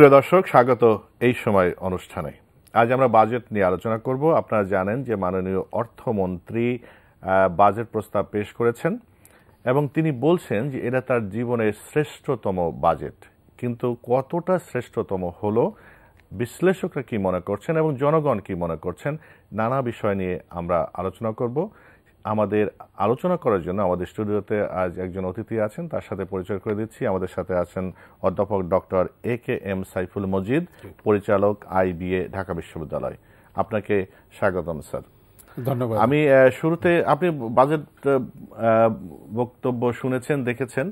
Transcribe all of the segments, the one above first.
প্রিয় দর্শক, স্বাগত এই সময় অনুষ্ঠানে। আজ আমরা বাজেট নিয়ে আলোচনা করব। আপনারা জানেন যে মাননীয় অর্থমন্ত্রী বাজেট প্রস্তাব পেশ করেছেন এবং তিনি বলছেন যে এটা তার জীবনের শ্রেষ্ঠতম বাজেট। কিন্তু কতটা শ্রেষ্ঠতম হলো, বিশ্লেষকরা কি মনে করছেন এবং জনগণ কি মনে করছেন, নানা বিষয় নিয়ে আমরা আলোচনা করব। আমাদের আলোচনা করার জন্য আমাদের স্টুডিওতে আজ একজন অতিথি আছেন, তার সাথে পরিচয় করে দিচ্ছি। আমাদের সাথে আছেন অধ্যাপক ডক্টর AKM সাইফুল মজিদ, পরিচালক IBA ঢাকা বিশ্ববিদ্যালয়। আপনাকে স্বাগতম স্যার। ধন্যবাদ। আমি শুরুতে, আপনি বাজেট বক্তব্য শুনেছেন, দেখেছেন।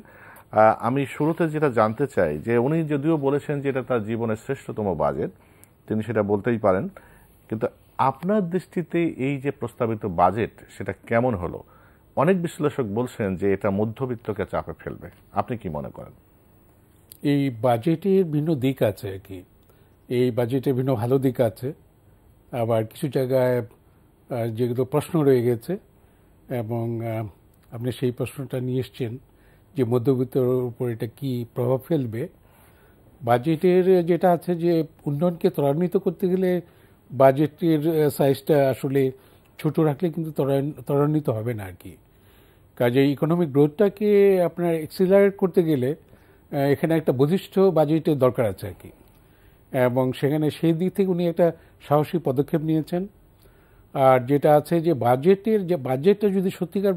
আমি শুরুতে যেটা জানতে চাই যে উনি যদিও বলেছেন যে এটা তার জীবনের শ্রেষ্ঠতম বাজেট, তিনি সেটা বলতেই পারেন, কিন্তু আপনার দৃষ্টিতে এই যে প্রস্তাবিত বাজেট সেটা কেমন হলো? অনেক বিশ্লেষক বলছেন যে এটা মধ্যবিত্তকে চাপে ফেলবে। আপনি কি মনে করেন? এই বাজেটের ভিন্ন দিক আছে আর কি। এই বাজেটের ভিন্ন ভালো দিক আছে, আবার কিছু জায়গায় যেগুলো প্রশ্ন রয়ে গেছে এবং আপনি সেই প্রশ্নটা নিয়ে এসছেন যে মধ্যবিত্তের উপর এটা কি প্রভাব ফেলবে। বাজেটের যেটা আছে যে উন্নয়নকে ত্বরান্বিত করতে গেলে বাজেটের সাইজটা আসলে ছোট রাখলে কিন্তু ত্বরান্বিত হবে না আর কি। কাজে ইকোনমিক গ্রোথটাকে আপনার এক্সিলারেট করতে গেলে এখানে একটা বলিষ্ঠ বাজেটের দরকার আছে আর কি, এবং সেখানে সেই দিক থেকে উনি একটা সাহসী পদক্ষেপ নিয়েছেন। আর যেটা আছে যে বাজেটটা যদি সত্যিকার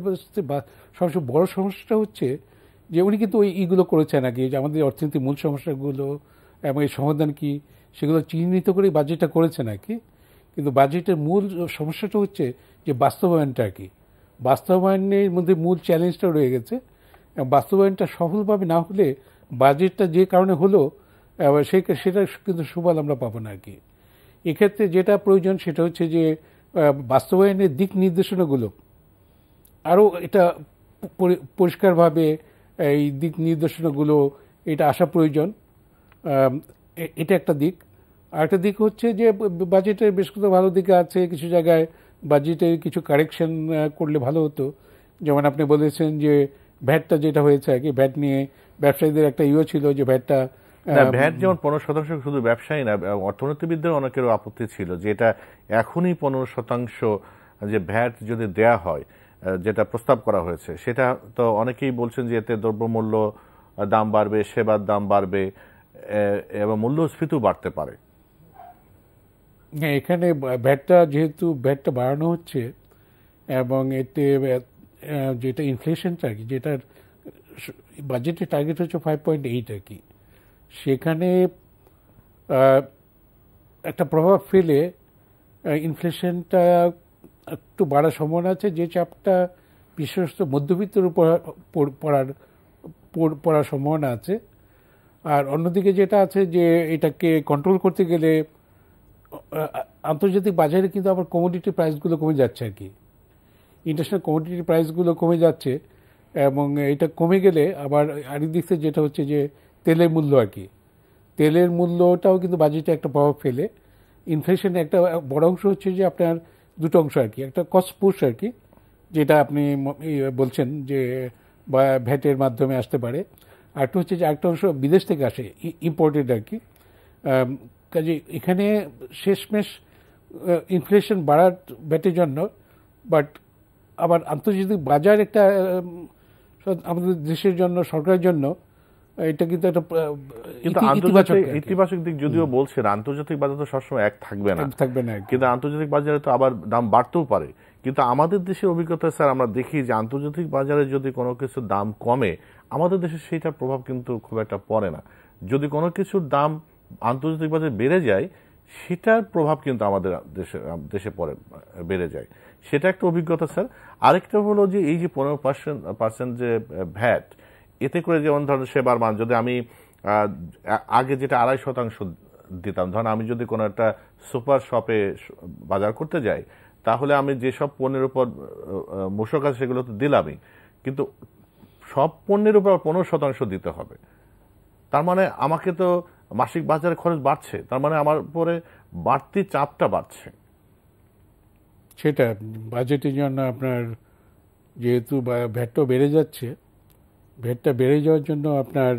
সবচেয়ে বড় সমস্যাটা হচ্ছে যে উনি কিন্তু এইগুলো করেছেন আগে, যে আমাদের অর্থনীতির মূল সমস্যাগুলো এবং এই সমাধান কি সেগুলো চিহ্নিত করে বাজেটটা করেছেন আর কি। কিন্তু বাজেটের মূল সমস্যাটা হচ্ছে যে বাস্তবায়নটা আর কি। বাস্তবায়নের মধ্যে মূল চ্যালেঞ্জটা রয়ে গেছে। বাস্তবায়নটা সফলভাবে না হলে বাজেটটা যে কারণে হলো সেটা কিন্তু সুফল আমরা পাবো না আর কি। এক্ষেত্রে যেটা প্রয়োজন সেটা হচ্ছে যে বাস্তবায়নের দিক নির্দেশনাগুলো আরও এটা পরিষ্কারভাবে এই দিক নির্দেশনাগুলো এটা আসা প্রয়োজন। এটা একটা দিক। আরেকটা দিক হচ্ছে যে বাজেটের বেশ কিছু ভালো দিক আছে, কিছু জায়গায় বাজেটে কিছু কারেকশন করলে ভালো হতো। যেমন আপনি বলেছেন যে ভ্যাটটা যেটা হয়েছে আর কি, ভ্যাট নিয়ে ব্যবসায়ীদের একটা ছিল যে ভ্যাটটা ভ্যাট যেমন 15% শুধু ব্যবসায়ী না, অর্থনীতিবিদদের অনেকেরও আপত্তি ছিল যে এটা এখনই 15% যে ভ্যাট যদি দেয়া হয়, যেটা প্রস্তাব করা হয়েছে, সেটা তো অনেকেই বলছেন যে এতে দ্রব্যমূল্য দাম বাড়বে, সেবার দাম বাড়বে এবং মূল্যস্ফীতিও বাড়তে পারে। এখানে যেহেতু ভ্যাটটা বাড়ানো হচ্ছে এবং এতে যেটা ইনফ্লেশনটা আর কি, যেটার বাজেটের টার্গেট হচ্ছে 5.8 আর কি, সেখানে একটা প্রভাব ফেলে ইনফ্লেশনটা একটু বাড়ার সম্ভাবনা আছে, যে চাপটা বিশেষত মধ্যবিত্তের উপর পড়ার সম্ভাবনা আছে। আর অন্যদিকে যেটা আছে যে এটাকে কন্ট্রোল করতে গেলে আন্তর্জাতিক বাজারে কিন্তু আবার কমোডিটি প্রাইসগুলো কমে যাচ্ছে আর কি। ইন্টারন্যাশনাল কমোডিটি প্রাইসগুলো কমে যাচ্ছে এবং এটা কমে গেলে আবার আরেক দিক থেকে যেটা হচ্ছে যে তেলের মূল্য আর কি, তেলের মূল্যটাও কিন্তু বাজেটে একটা প্রভাব ফেলে। ইনফ্লেশনের একটা বড় অংশ হচ্ছে যে আপনার দুটো অংশ আর কি, একটা কস্ট পুশ আর কি, যেটা আপনি বলছেন যে ভ্যাটের মাধ্যমে আসতে পারে, আর একটা হচ্ছে যে একটা অংশ বিদেশ থেকে আসে, ইম্পোর্টেড আর কি। কাজে এখানে শেষমেশ ইনফ্লেশন বাড়ার ভ্যাটের জন্য, বাট আবার আন্তর্জাতিক বাজার একটা আমাদের দেশের জন্য, সরকারের জন্য এটা কিন্তু একটা ইতিবাচক দিক। যদিও বলছেন আন্তর্জাতিক বাজার তো সবসময় এক থাকবে না, কিন্তু আন্তর্জাতিক বাজারে তো আবার দাম বাড়তেও পারে। কিন্তু আমাদের দেশের অভিজ্ঞতা স্যার, আমরা দেখি যে আন্তর্জাতিক বাজারে যদি কোনো কিছুর দাম কমে, আমাদের দেশে সেইটার প্রভাব কিন্তু খুব একটা পড়ে না। যদি কোনো কিছুর দাম আন্তর্জাতিক বাজারে বেড়ে যায়, সেটার প্রভাব কিন্তু আমাদের দেশে বেড়ে যায়। সেটা একটা অভিজ্ঞতা স্যার। আরেকটা হলো যে এই যে 15% যে ভ্যাট, এতে করে যেমন ধরেন সেবার মান, যদি আমি আগে যেটা 2.5% দিতাম, ধরেন আমি যদি কোনো একটা সুপার শপে বাজার করতে যাই, তাহলে আমি যেসব পণ্যের উপর মূসক আছে সেগুলো তো দিলামই, কিন্তু সব পণ্যের উপর 15% দিতে হবে। তার মানে আমাকে তো মাসিক বাজারে খরচ বাড়ছে, তার মানে আমার উপরে বাড়তি চাপটা বাড়ছে। সেটা বাজেটের জন্য আপনার যেহেতু ভ্যাটটা বেড়ে যাচ্ছে, ভ্যাটটা বেড়ে যাওয়ার জন্য আপনার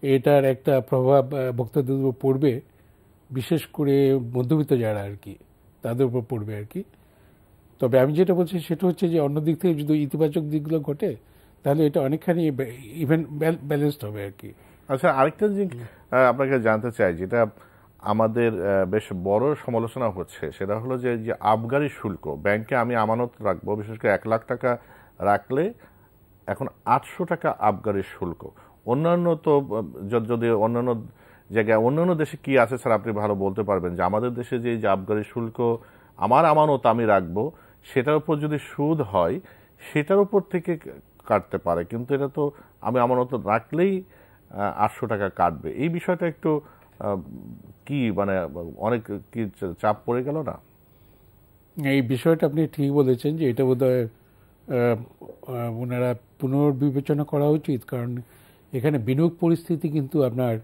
এটার একটা প্রভাব ভোক্তাদের উপর পড়বে, বিশেষ করে মধ্যবিত্ত যারা আর কি তাদের উপর পড়বে আর কি। তবে আমি যেটা বলছি সেটা হচ্ছে যে অন্য দিক থেকে যদি ইতিবাচক দিকগুলো ঘটে তাহলে এটা অনেকখানি ইভেন ব্যালেন্সড হবে আর কি। আচ্ছা, আরেকটা জিনিস আপনাকে জানতে চাই, যেটা আমাদের বেশ বড় সমালোচনা হচ্ছে, সেটা হলো যে আবগারি শুল্ক। ব্যাংকে আমি আমানত রাখবো, বিশেষ করে 1 লাখ টাকা রাখলে এখন 800 টাকা আবগারি শুল্ক। অন্যান্য তো যদি অন্যান্য জায়গায় অন্যান্য দেশে কি আছে স্যার আপনি ভালো বলতে পারবেন, যে আমাদের দেশে যে আবগারি শুল্ক আমার আমানত আমি রাখবো সেটার উপর যদি সুদ হয় সেটার উপর থেকে কাটতে পারে, কিন্তু এটা তো আমি আমানত রাখলেই 800 টাকা কাটবে। এই বিষয়টা একটু কি মানে অনেক কি চাপ পড়ে গেল না? এই বিষয়টা আপনি ঠিক বলেছেন যে এটা বোধহয় ওনারা পুনর্বিবেচনা করা উচিত, কারণ এখানে বিনিয়োগ পরিস্থিতি কিন্তু আপনার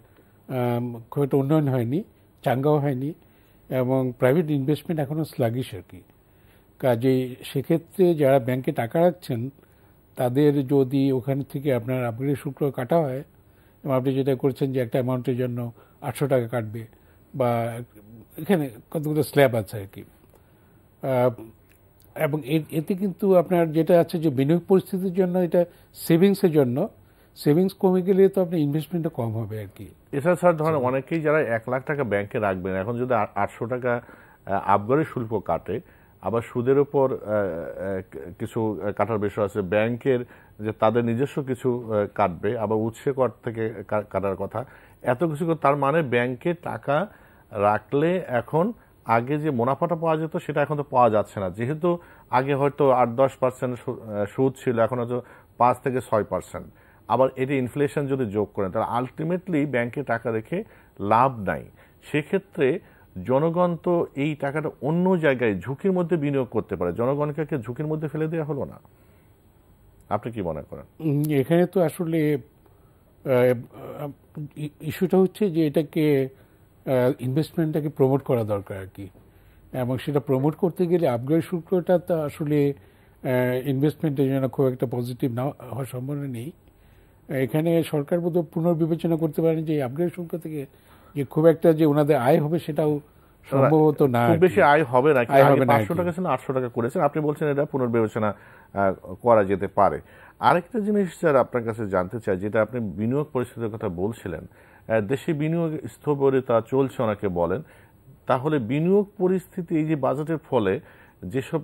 খুব একটা উন্নয়ন হয়নি, চাঙ্গাও হয়নি, এবং প্রাইভেট ইনভেস্টমেন্ট এখনও স্লাগিশ আর কি। কাজেই সেক্ষেত্রে যারা ব্যাংকে টাকা রাখছেন তাদের যদি ওখান থেকে আপনার আবগারি শুল্ক কাটা হয়, এবং আপনি যেটা করছেন যে একটা অ্যামাউন্টের জন্য 800 টাকা কাটবে, বা এখানে কতগুলো স্ল্যাব আছে আর কি, এবং এতে কিন্তু আপনার যেটা আছে যে বিনিয়োগ পরিস্থিতির জন্য এটা সেভিংসের জন্য, সেভিংস কমে গেলে তো আপনার ইনভেস্টমেন্টটা কম হবে আর কি। এছাড়া স্যার ধরেন অনেকেই যারা 1 লাখ টাকা ব্যাংকে রাখবেন, এখন যদি 800 টাকা আবগারি শুল্ক কাটে, আবার সুদের উপর কিছু কাটার বিষয় আছে, ব্যাংকের যে তাদের নিজস্ব কিছু কাটবে, আবার উৎসে কর থেকে কাটার কথা, এত কিছু, তার মানে ব্যাংকে টাকা রাখলে এখন আগে যে মুনাফাটা পাওয়া যেত সেটা এখন তো পাওয়া যাচ্ছে না, যেহেতু আগে হয়তো 8-10% সুদ ছিল, এখন হয়তো 5 থেকে 6%। আবার এটি ইনফ্লেশন যদি যোগ করেন তাহলে আলটিমেটলি ব্যাংকে টাকা রেখে লাভ নাই। সেক্ষেত্রে জনগণ তো এই টাকাটা অন্য জায়গায় ঝুঁকির মধ্যে বিনিয়োগ করতে পারে, জনগণকে ঝুঁকির মধ্যে ফেলে দেওয়া হলো না? আপনি কি মনে করেন? এখানে তো আসলে ইস্যুটা হচ্ছে যে এটাকে ইনভেস্টমেন্টটাকে প্রমোট করা দরকার আর কি, এবং সেটা প্রমোট করতে গেলে আবগারি শুল্কটা তো আসলে ইনভেস্টমেন্টের জন্য খুব একটা পজিটিভ না হওয়ার সম্ভাবনা নেই। এখানে সরকার বোধহয় পুনর্বিবেচনা করতে পারেন যে আবগারি শুল্ক থেকে যে খুব একটা যে ওনাদের আয় হবে সেটাও সম্ভবত না, খুব বেশি আয় হবে না। 500 টাকা ছিল 800 টাকা করেছেন, আপনি বলছেন এটা পুনর্বিবেচনা করা যেতে পারে। আরেকটা জিনিস স্যার আপনার কাছে জানতে চাই, যেটা আপনি বিনিয়োগ পরিস্থিতির কথা বলছিলেন, দেশে বিনিয়োগ স্থবিরতা চলছে অনেকে বলেন, তাহলে বিনিয়োগ পরিস্থিতি এই যে বাজেটের ফলে যেসব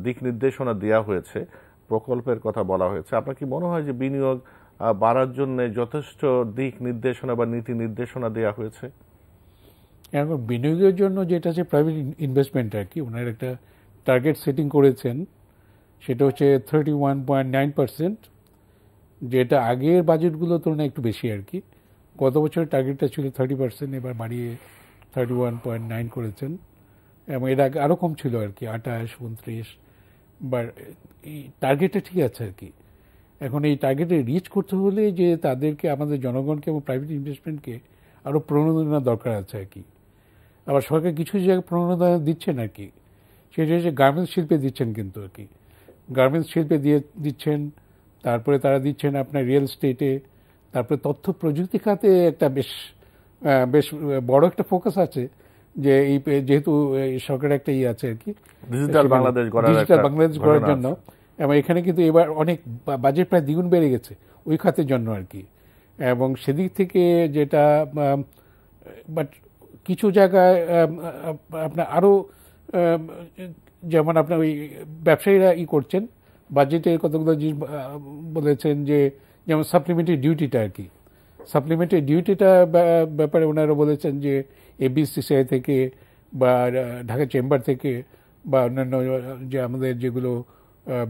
দিক নির্দেশনা দেওয়া হয়েছে, প্রকল্পের কথা বলা হয়েছে, আপনার কি মনে হয় যে বিনিয়োগ বাড়ার জন্য যথেষ্ট দিক নির্দেশনা বা নীতি নির্দেশনা দেওয়া হয়েছে? এখন বিনিয়োগের জন্য যেটা আছে প্রাইভেট ইনভেস্টমেন্ট আর কি, ওনার একটা টার্গেট সেটিং করেছেন, সেটা হচ্ছে 31.9%, যেটা আগের বাজেটগুলোর তুলনায় একটু বেশি আর কি। গত বছরের টার্গেটটা ছিল 30%, এবার বাড়িয়ে 31.9 করেছেন, এবং এর আগে আরও কম ছিল আর কি, 28, 29, বা এই টার্গেটটা ঠিক আছে আর কি। এখন এই টার্গেটে রিচ করতে হলে যে তাদেরকে, আমাদের জনগণকে এবং প্রাইভেট ইনভেস্টমেন্টকে আরও প্রণোদনা দরকার আছে আর কি। আবার সরকার কিছু জায়গায় প্রণোদনা দিচ্ছেন আর কি, সেটা হচ্ছে গার্মেন্টস শিল্পে দিচ্ছেন কিন্তু আর কি, গার্মেন্টস শিল্পে দিচ্ছেন, তারপরে তারা দিচ্ছেন আপনার রিয়েল এস্টেটে, তারপরে তথ্য প্রযুক্তি খাতে একটা বেশ বড় একটা ফোকাস আছে, যে এই যেহেতু সরকারের একটা আছে আর কি ডিজিটাল বাংলাদেশ গড়ার জন্য, এবং এখানে কিন্তু এবার অনেক বাজেট প্রায় দ্বিগুণ বেড়ে গেছে ওই খাতের জন্য আর কি। এবং সেদিক থেকে যেটা, বাট কিছু জায়গায় আপনার আরও, যেমন আপনার ওই ব্যবসায়ীরা করছেন, বাজেটে কতগুলো জিনিস বলেছেন, যে যেমন সাপ্লিমেন্টারি ডিউটিটা আর কি, সাপ্লিমেন্টারি ডিউটিটা ব্যাপারে ওনারা বলেছেন যে এবিসিসিআই থেকে বা ঢাকা চেম্বার থেকে বা অন্যান্য যে আমাদের যেগুলো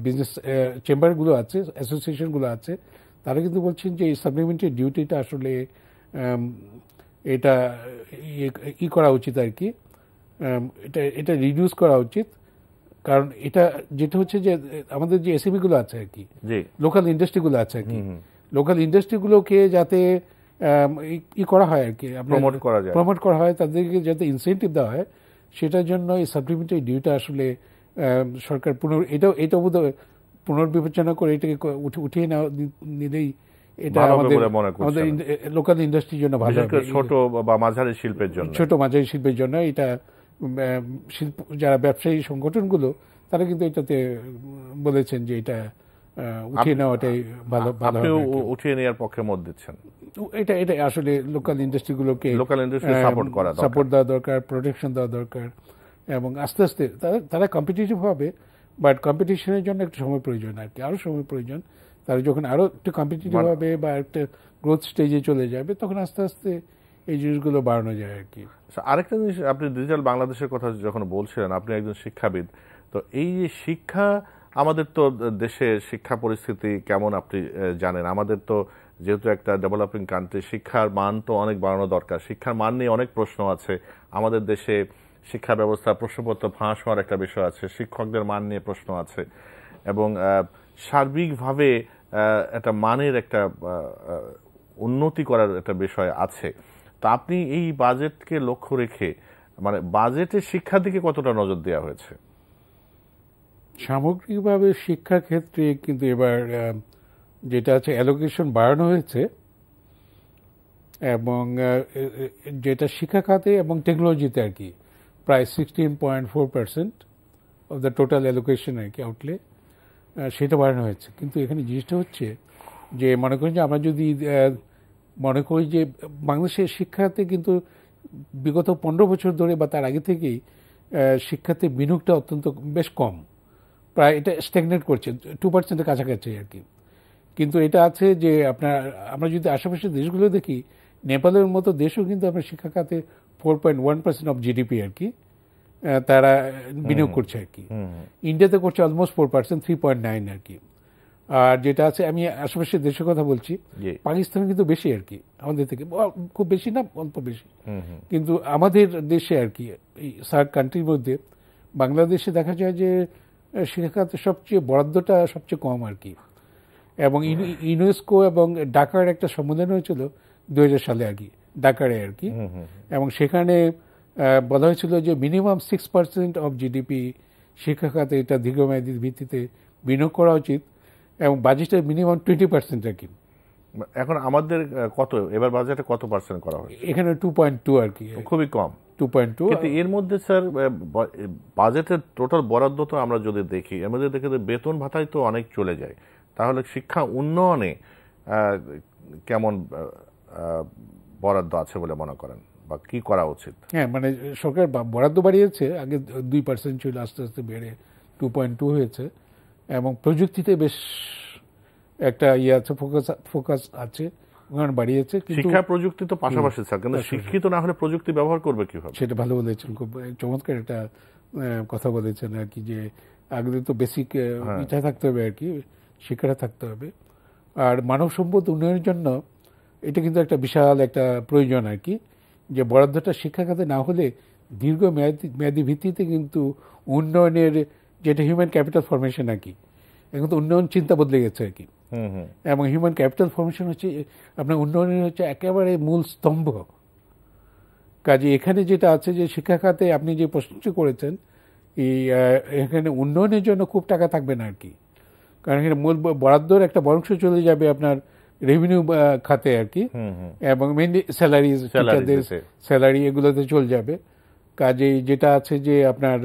বিজনেস চেম্বারগুলো আছে, অ্যাসোসিয়েশনগুলো আছে, তারা কিন্তু বলছেন যে এই সাপ্লিমেন্টারি ডিউটিটা আসলে এটা করা উচিত আর কি, এটা রিডিউস করা উচিত। কারণ এটা যেটা হচ্ছে যে আমাদের যে এসএমইগুলো আছে আর কি, লোকাল ইন্ডাস্ট্রিগুলো আছে আর কি, লোকাল ইন্ডাস্ট্রিগুলোকে যাতে করা হয় আর কি, প্রমোট করা হয়, তাদেরকে যাতে ইনসেন্টিভ দেওয়া হয়, সেটার জন্য এই সাপ্লিমেন্টারি ডিউটা আসলে সরকার এটা বোধহয় পুনর্বিবেচনা করে এটাকে উঠিয়ে নিলেই এটা আমাদের লোকাল ইন্ডাস্ট্রির জন্য ভালো, ছোট বা মাঝারি শিল্পের জন্য, ছোট মাঝারি শিল্পের জন্য এটা শিল্প যারা ব্যবসায়ী সংগঠনগুলো তারা কিন্তু এটাতে বলেছেন যে এটা উঠিয়ে নেওয়াটাই ভালো। আপনি উঠিয়ে নেওয়ার পক্ষে মত দিচ্ছেন? এটা আসলে লোকাল ইন্ডাস্ট্রিগুলোকে সাপোর্ট দেওয়া দরকার, প্রোটেকশন দেওয়া দরকার, এবং আস্তে আস্তে তারা কম্পিটিটিভ হবে, বাট কম্পিটিশনের জন্য একটু সময় প্রয়োজন আর কি, আরো সময় প্রয়োজন। তারা যখন আরো একটু কম্পিটিটিভ হবে বা একটা গ্রোথ স্টেজে চলে যাবে তখন আস্তে আস্তে এই জিনিসগুলো বাড়ানো যায় আর কি। আরেকটা জিনিস, আপনি ডিজিটাল বাংলাদেশের কথা যখন বলছিলেন, আপনি একজন শিক্ষাবিদ, তো এই যে শিক্ষা, আমাদের তো দেশের শিক্ষা পরিস্থিতি কেমন আপনি জানেন। আমাদের তো যেহেতু একটা ডেভেলপিং কান্ট্রি, শিক্ষার মান তো অনেক বাড়ানো দরকার। শিক্ষার মান নিয়ে অনেক প্রশ্ন আছে আমাদের দেশে। শিক্ষা ব্যবস্থা, প্রশ্নপত্র ফাঁস হওয়ার একটা বিষয় আছে, শিক্ষকদের মান নিয়ে প্রশ্ন আছে, এবং সার্বিকভাবে একটা মানের একটা উন্নতি করার একটা বিষয় আছে। তো আপনি এই বাজেটকে লক্ষ্য রেখে, মানে বাজেটে শিক্ষার দিকে কতটা নজর দেওয়া হয়েছে? সামগ্রিকভাবে শিক্ষা ক্ষেত্রে কিন্তু এবার যেটা আছে অ্যালোকেশন বাড়ানো হয়েছে, এবং যেটা শিক্ষা খাতে এবং টেকনোলজিতে আর কি প্রায় 16.4% অফ দ্য টোটাল অ্যালোকেশন আর কি আউটলে, সেটা বাড়ানো হয়েছে। কিন্তু এখানে জিনিসটা হচ্ছে যে মনে করেন যে আমরা যদি মনে করি যে বাংলাদেশের শিক্ষাতে কিন্তু বিগত 15 বছর ধরে বা তার আগে থেকেই শিক্ষাতে বিনিয়োগটা অত্যন্ত বেশ কম, প্রায় এটা স্ট্যাগনেট করছে 2%-এর কাছাকাছি আর কি। কিন্তু এটা আছে যে আমরা যদি আশেপাশের দেশগুলো দেখি, নেপালের মতো দেশও কিন্তু আপনার শিক্ষা খাতে 4.1% অফ জিডিপি আর কি তারা বিনিয়োগ করছে আর কি। ইন্ডিয়াতে করছে অলমোস্ট 4%, 3.9 আর কি। আর যেটা আছে, আমি আশেপাশের দেশের কথা বলছি, পাকিস্তান কিন্তু বেশি আর কি আমাদের থেকে, খুব বেশি না, অল্প বেশি। কিন্তু আমাদের দেশে আর কি এই সার্ক কান্ট্রির মধ্যে বাংলাদেশে দেখা যায় যে শিক্ষা খাতে সবচেয়ে বরাদ্দটা সবচেয়ে কম আর কি। এবং ইউনেস্কো এবং ঢাকার একটা সম্মেলন হয়েছিল 2000 সালে আর কি, ঢাকারে আর কি, এবং সেখানে বলা হয়েছিল যে মিনিমাম 6% অফ জিডিপি শিক্ষা খাতে এটা দীর্ঘমেয়াদী ভিত্তিতে বিনিয়োগ করা উচিত, এবং বাজেটের মিনিমাম 20% আর কি। এখন আমাদের কত, এবার বাজেটে কত পার্সেন্ট করা হয়? এখানে 2.2 আর কি, খুবই কম, 2.2। কিন্তু এর মধ্যে স্যার বাজেটের টোটাল বরাদ্দ তো আমরা যদি দেখি, এর মধ্যে দেখে বেতন ভাতায় তো অনেক চলে যায়। তাহলে শিক্ষা উন্নয়নে কেমন বরাদ্দ আছে বলে মনে করেন, বা কি করা উচিত? হ্যাঁ, মানে সরকার বরাদ্দ বাড়িয়েছে, আগে 2% ছিল, আস্তে আস্তে বেড়ে 2.2 হয়েছে, এবং প্রযুক্তিতে বেশ একটা আছে, ফোকাস আছে, বাড়িয়েছে। শিক্ষা প্রযুক্তি তো পাশাপাশি স্যার, কিন্তু শিক্ষিত না হলে প্রযুক্তি ব্যবহার করবে কিভাবে? সেটা ভালো বলেছেন, খুব চমৎকার একটা কথা বলেছেন আর কি, যে আগে তো বেসিক ইচ্ছা থাকতে হবে আর কি, শিক্ষাটা থাকতে হবে। আর মানব সম্পদ উন্নয়নের জন্য এটা কিন্তু একটা বিশাল একটা প্রয়োজন আর কি, যে বরাদ্দটা শিক্ষা খাতে না হলে দীর্ঘ মেয়াদী ভিত্তিতে কিন্তু উন্নয়নের যেটা হিউম্যান ক্যাপিটাল ফরমেশন আর কি, এখন তো উন্নয়ন চিন্তা বদলে গেছে আর কি। এবং হিউম্যান ক্যাপিটাল ফরমেশন হচ্ছে আপনার উন্নয়নের হচ্ছে একেবারে মূল স্তম্ভ। কাজে এখানে যেটা আছে যে শিক্ষা খাতে আপনি যে প্রশ্নটি করেছেন, এখানে উন্নয়নের জন্য খুব টাকা থাকবে না আর কি, কারণ এখানে মূল বরাদ্দর একটা বড় অংশ চলে যাবে আপনার রেভিনিউ খাতে আর কি, এবং মেনলি স্যালারি এগুলোতে চলে যাবে। কাজেই যেটা আছে যে আপনার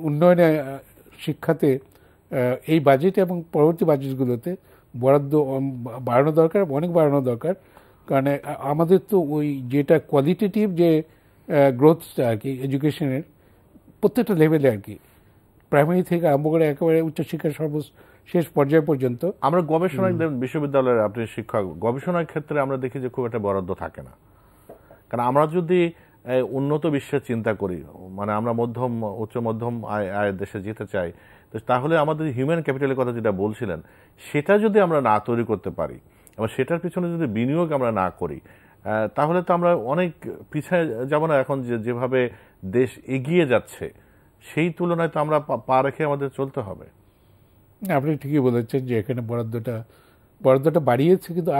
উন্নয়নে শিক্ষাতে এই বাজেট এবং পরবর্তী বাজেটগুলোতে বরাদ্দ বাড়ানো দরকার, অনেক বাড়ানো দরকার। কারণ আমাদের তো ওই যেটা কোয়ালিটেটিভ যে গ্রোথটা আর কি এডুকেশনের প্রত্যেকটা লেভেলে আর কি, প্রাইমারি থেকে আরম্ভ করে একেবারে উচ্চশিক্ষার সর্বশেষ পর্যায় পর্যন্ত। আমরা গবেষণা বিশ্ববিদ্যালয়ের, আপনি শিক্ষক, গবেষণার ক্ষেত্রে আমরা দেখি যে খুব একটা বরাদ্দ থাকে না। কারণ আমরা যদি উন্নত বিশ্বের চিন্তা করি, মানে আমরা মধ্যম উচ্চ মধ্যম আয়ের দেশে যেতে চাই, তাহলে আমাদের হিউম্যান ক্যাপিটালের কথা যেটা বলছিলেন, সেটা যদি আমরা না তৈরি করতে পারি এবং সেটার পিছনে যদি বিনিয়োগ আমরা না করি, তাহলে তো আমরা অনেক পিছিয়ে যাব না। এখন যেভাবে দেশ এগিয়ে যাচ্ছে সেই তুলনায় তো আমরা পা রেখে আমাদের চলতে হবে। আপনি ঠিকই বলেছেন যে এখানে বরাদ্দটা বাড়িয়েছে, কিন্তু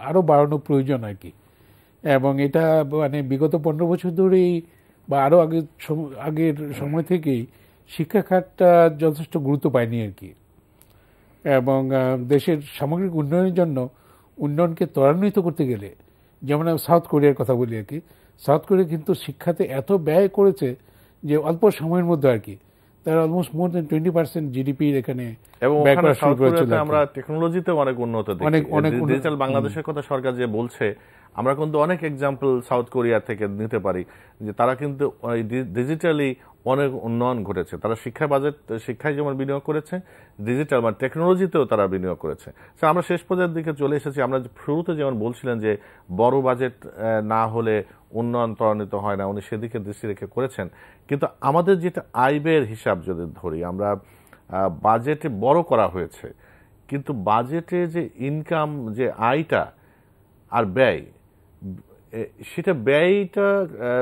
আরো বাড়ানো প্রয়োজন আর কি। এবং এটা মানে বিগত 15 বছর ধরেই বা আরো আগের সময় থেকেই শিক্ষা খাতটা যথেষ্ট গুরুত্ব পায়নি আর কি। এবং দেশের সামগ্রিক উন্নয়নের জন্য উন্নয়নকে ত্বরান্বিত করতে গেলে, যেমন আমি সাউথ কোরিয়ার কথা বলি আর কি, সাউথ কোরিয়া কিন্তু শিক্ষাতে এত ব্যয় করেছে যে অল্প সময়ের মধ্যে আর কি তারা অলমোস্ট মোর দেন 20% জিডিপির এখানে ব্যয় করা শুরু করেছিল। আমরা টেকনোলজিতে অনেক উন্নত দেখি, ডিজিটাল বাংলাদেশের কথা সরকার যে বলছে, আমরা কিন্তু অনেক এক্সাম্পল সাউথ কোরিয়া থেকে নিতে পারি যে তারা কিন্তু ডিজিটালি অনেক উন্নয়ন ঘটেছে। তারা শিক্ষায় যেমন বিনিয়োগ করেছে, ডিজিটাল মানে টেকনোলজিতেও তারা বিনিয়োগ করেছে। আমরা শেষ পর্যায়ের দিকে চলে এসেছি। আমরা শুরুতে যেমন বলছিলেন যে বড় বাজেট না হলে উন্নয়ন ত্বরান্বিত হয় না, উনি সেদিকে দৃষ্টি রেখে করেছেন। কিন্তু আমাদের যেটা আয় ব্যয়ের হিসাব যদি ধরি, আমরা বাজেটে বড় করা হয়েছে, কিন্তু বাজেটে যে ইনকাম, যে আয়টা আর ব্যয়, সেটা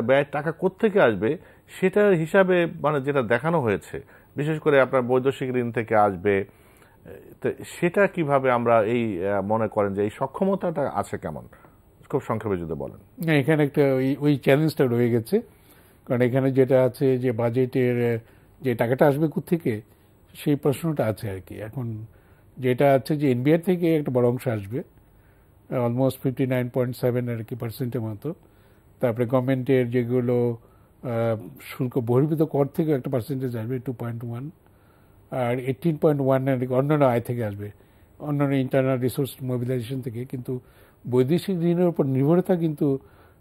ব্যয়ের টাকা কোত্থেকে আসবে সেটার হিসাবে মানে যেটা দেখানো হয়েছে, বিশেষ করে আপনার বৈদেশিক ঋণ থেকে আসবে, সেটা কিভাবে আমরা এই মনে করেন যে এই সক্ষমতাটা আছে কেমন, খুব সংক্ষেপে যদি বলেন। এখানে একটা ওই চ্যালেঞ্জটা রয়ে গেছে, কারণ এখানে যেটা আছে যে বাজেটের যে টাকাটা আসবে কোত্থেকে সেই প্রশ্নটা আছে আর কি। এখন যেটা আছে যে এনবিআর থেকে একটা বড় অংশ আসবে, অলমোস্ট 59.7 আর কি পার্সেন্টের মতো। তারপরে গভর্নমেন্টের যেগুলো শুল্ক বহির্ভূত কর থেকে একটা পার্সেন্টেজ আসবে 2.1, আর 18.1 অন্যান্য আয় থেকে আসবে, অন্যান্য ইন্টারনাল রিসোর্স মোবিলাইজেশন থেকে। কিন্তু বৈদেশিক ঋণের উপর নির্ভরতা কিন্তু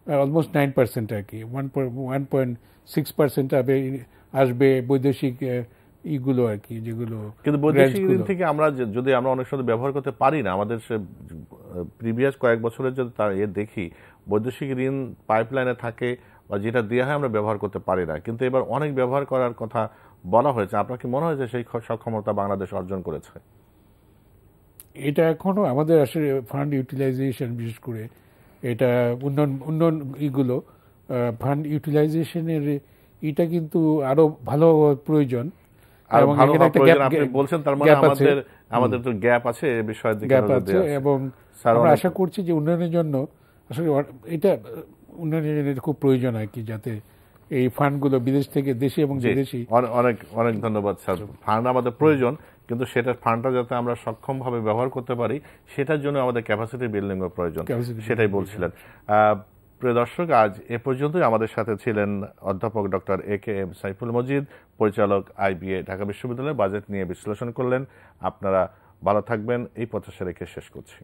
অলমোস্ট 9% আর কি, 1.6% আসবে বৈদেশিক ইগুলো আর কি, যেগুলো। কিন্তু বৈদেশিক ঋণ থেকে আমরা যদি আমরা অনেক সময় ব্যবহার করতে পারি না, আমাদের প্রিভিয়াস কয়েক বছরের যদি তার দেখি, বৈদেশিক ঋণ পাইপলাইনে থাকে বা যেটা দেওয়া হয় আমরা ব্যবহার করতে পারি না। কিন্তু এবার অনেক ব্যবহার করার কথা বলা হয়েছে। আপনার কি মনে হয়েছে সেই সক্ষমতা বাংলাদেশ অর্জন করেছে? এটা এখনো আমাদের আসলে ফান্ড ইউটিলাইজেশন, বিশেষ করে এটা উন্নয়ন ইগুলো ফান্ড ইউটিলাইজেশনের এটা কিন্তু আরো ভালো প্রয়োজন। বলছেন তার মানে আমাদের তো গ্যাপ আছে, এই বিষয়ের দিকে গ্যাপ আছে, এবং আমরা আশা করছি যে উন্নয়নের জন্য আসলে এটা উন্নয়নের খুব প্রয়োজন আর কি, যাতে এই ফান্ডগুলো বিদেশ থেকে দেশি এবং বিদেশি। অনেক অনেক ধন্যবাদ স্যার। ফান্ড আমাদের প্রয়োজন, কিন্তু সেটা ফান্ডটা যাতে আমরা সক্ষমভাবে ব্যবহার করতে পারি সেটার জন্য আমাদের ক্যাপাসিটি বিল্ডিং এর প্রয়োজন, সেটাই বলছিলেন। প্রিয় দর্শক, আজ এ পর্যন্তই। আমাদের সাথে ছিলেন অধ্যাপক ডক্টর AKM সাইফুল মজিদ, পরিচালক IBA ঢাকা বিশ্ববিদ্যালয়। বাজেট নিয়ে বিশ্লেষণ করলেন। আপনারা ভালো থাকবেন এই প্রত্যাশা রেখে শেষ করছি।